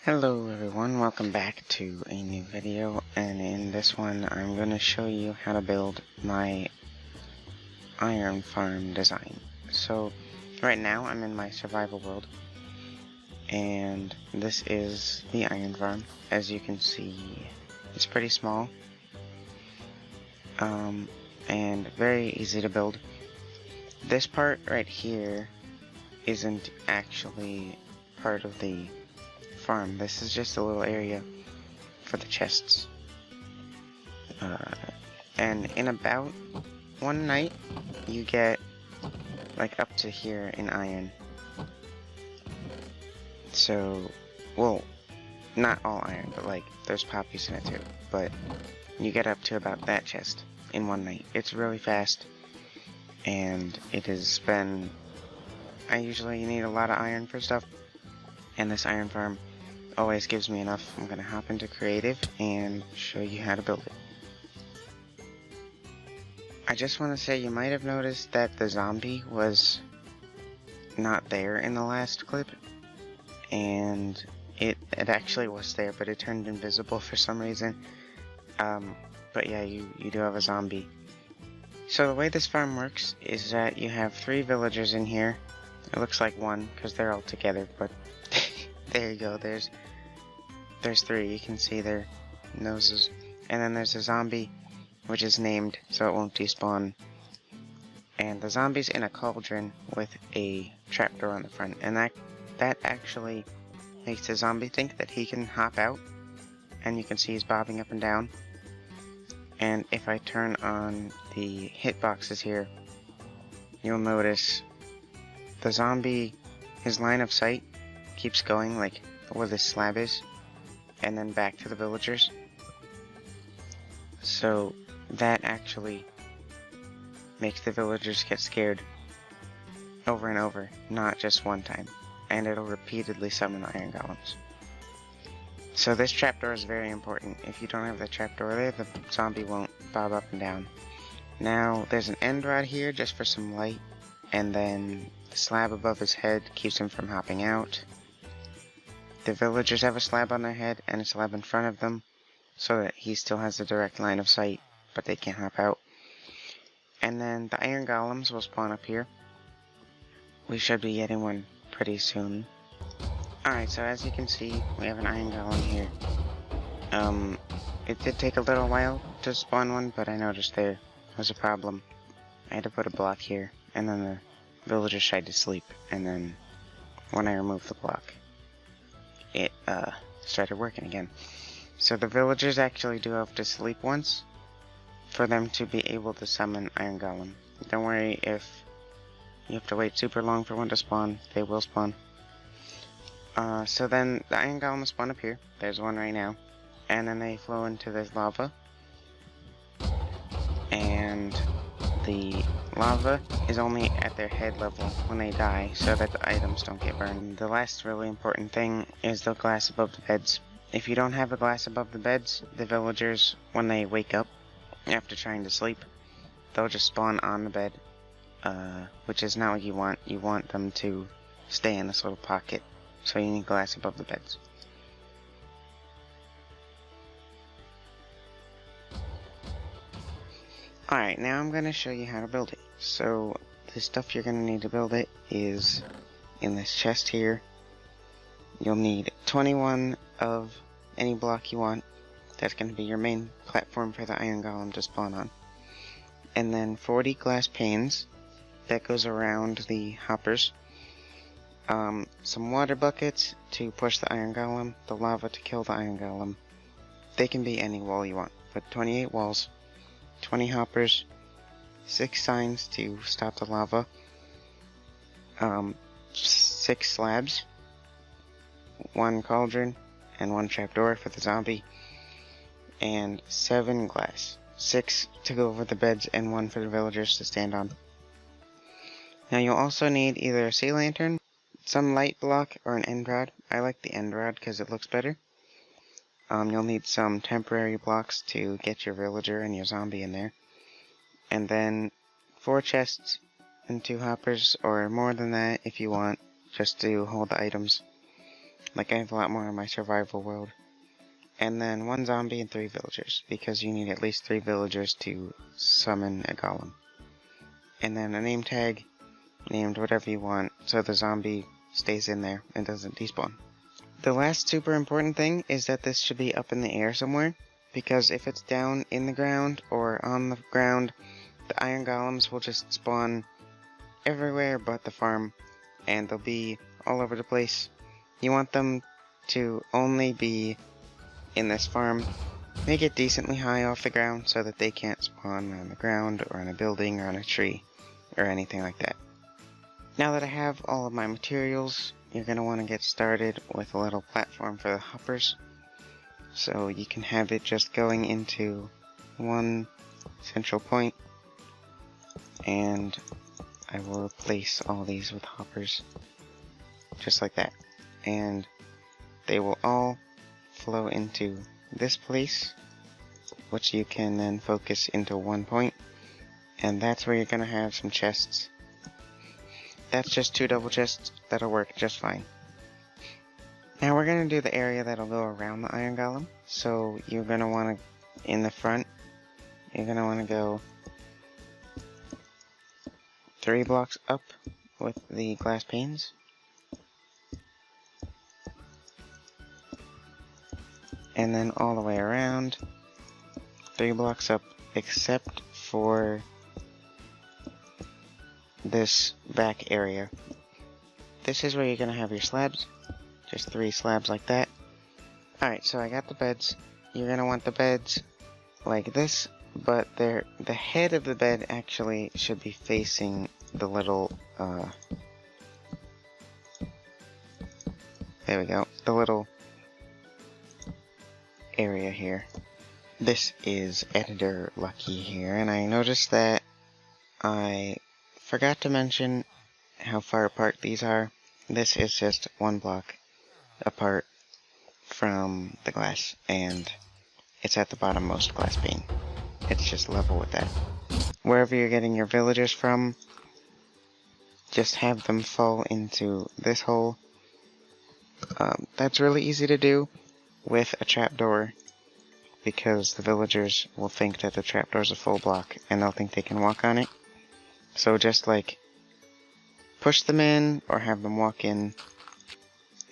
Hello everyone, welcome back to a new video, and in this one I'm going to show you how to build my iron farm design. So right now I'm in my survival world, and this is the iron farm. As you can see, it's pretty small and very easy to build. This part right here isn't actually part of the farm. This is just a little area for the chests. And in about one night, you get like up to here in iron. So, well, not all iron, but like there's poppies in it too. But you get up to about that chest in one night. It's really fast, and it has been. I usually need a lot of iron for stuff, and this iron farm always gives me enough. I'm gonna hop into creative and show you how to build it. I just want to say, you might have noticed that the zombie was not there in the last clip, and it actually was there, but it turned invisible for some reason. But yeah, you do have a zombie. So the way this farm works is that you have 3 villagers in here. It looks like 1 because they're all together, but there you go. There's 3. You can see their noses, and then there's a zombie, which is named so it won't despawn. And the zombie's in a cauldron with a trapdoor on the front, and that actually makes the zombie think that he can hop out, and you can see he's bobbing up and down. And if I turn on the hitboxes here, you'll notice the zombie, his line of sight keeps going like where this slab is, and then back to the villagers. So that actually makes the villagers get scared over and over, not just one time, and it'll repeatedly summon the iron golems. So this trapdoor is very important. If you don't have the trapdoor there, the zombie won't bob up and down. Now there's an end rod here just for some light, and then the slab above his head keeps him from hopping out. The villagers have a slab on their head and a slab in front of them, so that he still has a direct line of sight, but they can't hop out. And then the iron golems will spawn up here. We should be getting one pretty soon. Alright, so as you can see, we have an iron golem here. It did take a little while to spawn one, but I noticed there was a problem. I had to put a block here, and then the villagers tried to sleep, and then when I removed the block, it started working again. So the villagers actually do have to sleep once for them to be able to summon iron golem. Don't worry if you have to wait super long for one to spawn, they will spawn. So then the iron golem will spawn up here. There's one right now. And then they flow into this lava. And the lava is only at their head level when they die, so that the items don't get burned. The last really important thing is the glass above the beds. If you don't have a glass above the beds, the villagers, when they wake up after trying to sleep, they'll just spawn on the bed, which is not what you want. You want them to stay in this little pocket. So you need glass above the beds. Alright, now I'm going to show you how to build it. So the stuff you're going to need to build it is in this chest here. You'll need 21 of any block you want. That's going to be your main platform for the iron golem to spawn on. And then 40 glass panes. That goes around the hoppers. Some water buckets to push the iron golem, the lava to kill the iron golem. They can be any wall you want, but 28 walls, 20 hoppers, 6 signs to stop the lava, 6 slabs, 1 cauldron, and 1 trapdoor for the zombie, and 7 glass, 6 to go over the beds and 1 for the villagers to stand on. Now you'll also need either a sea lantern, some light block, or an end rod. I like the end rod because it looks better. You'll need some temporary blocks to get your villager and your zombie in there. And then 4 chests and 2 hoppers, or more than that if you want, just to hold the items. Like, I have a lot more in my survival world. And then 1 zombie and 3 villagers, because you need at least 3 villagers to summon a golem. And then a name tag, named whatever you want, so the zombie stays in there and doesn't despawn. The last super important thing is that this should be up in the air somewhere, because if it's down in the ground or on the ground, the iron golems will just spawn everywhere but the farm, and they'll be all over the place. You want them to only be in this farm. Make it decently high off the ground so that they can't spawn on the ground or on a building or on a tree or anything like that. Now that I have all of my materials, you're going to want to get started with a little platform for the hoppers. So you can have it just going into one central point, and I will replace all these with hoppers just like that. And they will all flow into this place, which you can then focus into one point, and that's where you're going to have some chests. That's just 2 double chests, that'll work just fine. Now we're going to do the area that'll go around the iron golem, so you're going to want to, in the front, you're going to want to go 3 blocks up with the glass panes. And then all the way around, 3 blocks up, except for this back area. This is where you're going to have your slabs, just 3 slabs like that. Alright, so I got the beds. You're going to want the beds like this, but the head of the bed actually should be facing the little, there we go, the little area here. This is Editor Lucky here, and I noticed that I forgot to mention how far apart these are. This is just 1 block apart from the glass, and it's at the bottommost glass pane. It's just level with that. Wherever you're getting your villagers from, just have them fall into this hole. That's really easy to do with a trapdoor, because the villagers will think that the trapdoor is a full block and they'll think they can walk on it. So just like push them in or have them walk in,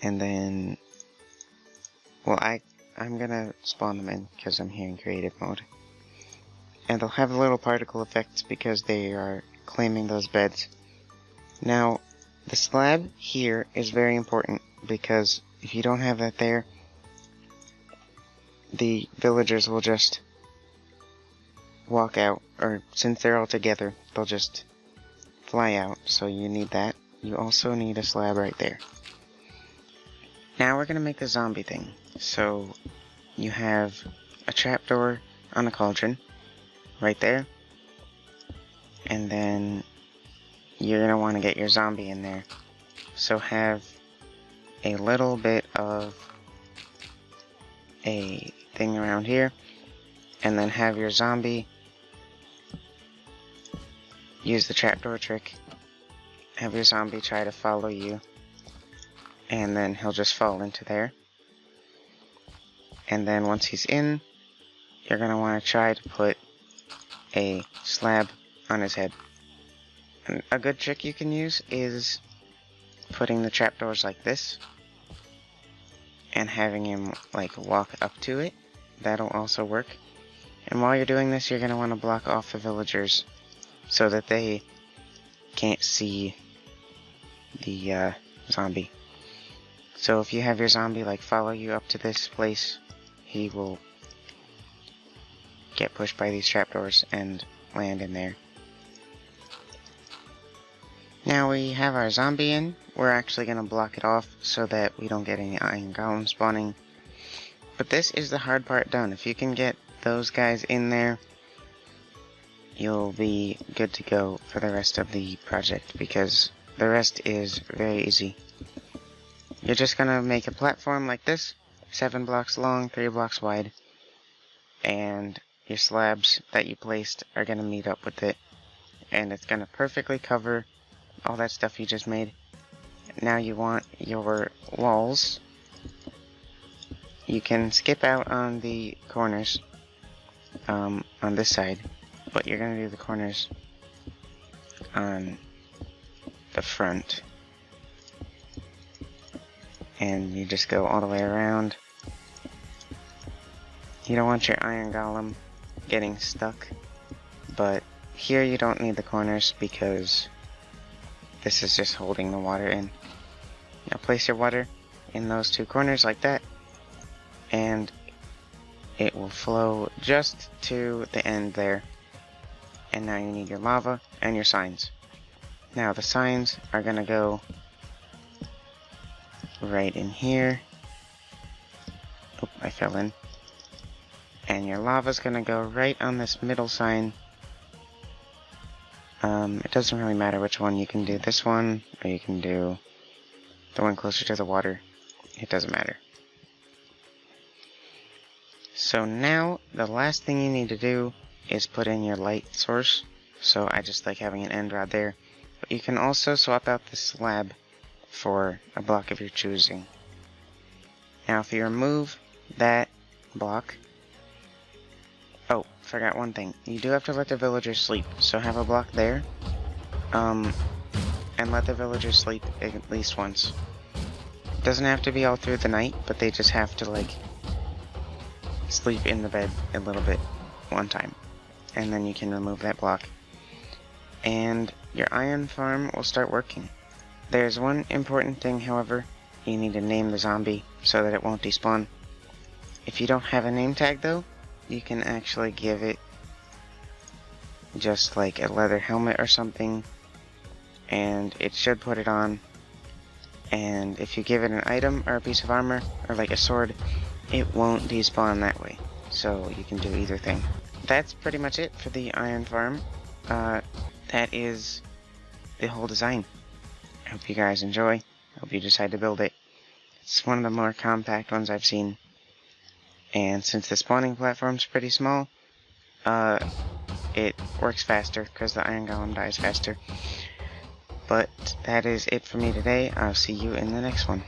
and then, well, I'm gonna spawn them in because I'm here in creative mode. And they'll have little particle effects because they are claiming those beds. Now, the slab here is very important, because if you don't have that there, the villagers will just walk out, or since they're all together, they'll just fly out, so you need that. You also need a slab right there. Now we're going to make the zombie thing. So you have a trapdoor on a cauldron right there, and then you're going to want to get your zombie in there. So have a little bit of a thing around here, and then have your zombie use the trapdoor trick. Have your zombie try to follow you, and then he'll just fall into there. And then once he's in, you're going to want to try to put a slab on his head. And a good trick you can use is putting the trapdoors like this and having him like walk up to it. That'll also work. And while you're doing this, you're going to want to block off the villagers so that they can't see the zombie. So if you have your zombie like follow you up to this place, he will get pushed by these trapdoors and land in there. Now we have our zombie in. We're actually going to block it off so that we don't get any iron golem spawning. But this is the hard part done. If you can get those guys in there, you'll be good to go for the rest of the project, because the rest is very easy. You're just going to make a platform like this, 7 blocks long, 3 blocks wide, and your slabs that you placed are going to meet up with it, and it's going to perfectly cover all that stuff you just made. Now you want your walls you can skip out on the corners on this side, but you're going to do the corners on the front. And you just go all the way around. You don't want your iron golem getting stuck, but here you don't need the corners because this is just holding the water in. Now place your water in those two corners like that, and it will flow just to the end there. And now you need your lava and your signs. Now the signs are gonna go right in here. Oh, I fell in. And your lava's gonna go right on this middle sign. It doesn't really matter which one. You can do this one, or you can do the one closer to the water. It doesn't matter. So now, the last thing you need to do is put in your light source. So I just like having an end rod there. But you can also swap out the slab for a block of your choosing. Now if you remove that block... Oh, forgot one thing. You do have to let the villagers sleep. So have a block there. And let the villagers sleep at least once. It doesn't have to be all through the night, but they just have to like sleep in the bed a little bit one time. And then you can remove that block. And your iron farm will start working. There's one important thing, however. You need to name the zombie so that it won't despawn. If you don't have a name tag though, you can actually give it just like a leather helmet or something, and it should put it on. And if you give it an item or a piece of armor or like a sword, it won't despawn that way. So you can do either thing. That's pretty much it for the iron farm. That is the whole design. I hope you guys enjoy. I hope you decide to build it. It's one of the more compact ones I've seen. And since the spawning platform's pretty small, it works faster because the iron golem dies faster. But that is it for me today. I'll see you in the next one.